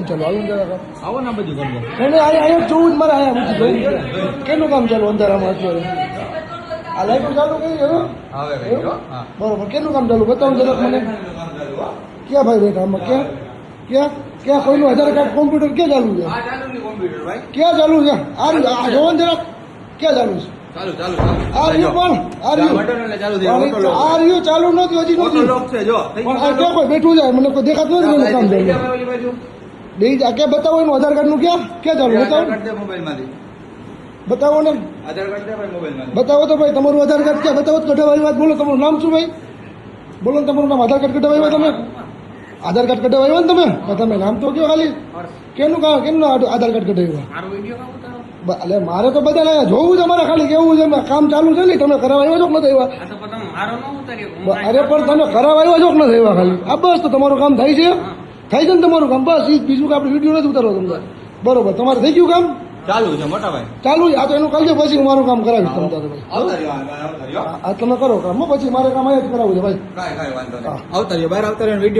ચાલુ હાલો જરા આવો ને બધું કરજો. એને અહીંયા જોવું જ મારે અહીંયા બધું જોવું કેનું કામ ચાલુ અંધારામાં અત્યારે આ લાઈટો ચાલુ કરી હવે હવે ભાઈ જો. હા. બરોબર કેનું કામ ચાલુ બતાવો જરાક મને ક્યાં ભાઈ બેઠા આમાં ક્યાં ક્યાં ક્યાં કોઈનું આધાર કાર્ડ કોમ્પ્યુટર ક્યાં ચાલુ છે આ ચાલુ ની કોમ્પ્યુટર ભાઈ. ક્યાં ચાલુ છે આ જોવો ને જરાક ક્યાં ચાલુ છે ચાલુ ચાલુ આ રહ્યું પણ આ રહ્યું બટન એટલે ચાલુ થઈ ઓટો લોક. આ રહ્યું ચાલુ નથી હજી ઓટો નથી લોક છે જો. પણ આ ક્યાં કોઈ બેઠું જાય મને કોઈ દેખાતું નથી મને કામ થઈ ચાલુ ગયા ઓલી બાજુ. દેઈ આ ક્યાં બતાવો એનું આધાર કાર્ડ નું ક્યાં ક્યાં ચાલુ આધાર બતાવો કાર્ડ દે મોબાઈલ માંથી. બતાવો ને આધાર કાર્ડ દે ભાઈ મોબાઈલ માંથી. બતાવો તો ભાઈ તમારું આધાર કાર્ડ ક્યાં બતાવો તો કઢાવવાની વાત બોલો તમારું નામ શું ભાઈ બોલો ને તમારું નામ આધાર કાર્ડ કઢાવ્યા તમે આધાર કાર્ડ કઢાવ્યા ને તમે તમે નામ તો કયો ખાલી કેનું કેમનું આધાર કાર્ડ કઢાવ્યા મારો વિડિયો કામ ઉતારો. એટલે મારે તો બધા અહીંયા જોવું છે અમારે ખાલી કેવું છે કામ ચાલુ છે ને તમે કરાવવા આવ્યા છો કે નથી આવ્યા આ તો તમે મારો ન ઉતાર્યો. અરે પણ તમે કરાવવા આવ્યા છો કે નથી આવ્યા ખાલી આ બસ તો તમારું કામ થાય છે થાય છે ને તમારું કામ બસ ઈ બીજું કે આપણે વિડીયો નથી ઉતારવો તમને બરોબર તમારે થઈ ગયું કામ ચાલુ છે મોટા ભાઈ. ચાલુ છે આ તો એનું કરજો પછી હું મારું કામ કરાવીશ તમે તારે ભાઈ આવતાર્યો આવતાર્યો. આ તમે કરો કામ પછી મારે કામ અહીંયા જ કરાવવું છે ભાઈ કાંઈ વાંધો નહીં. આવતાર્યો બહાર આવતાર્યો વિડીયો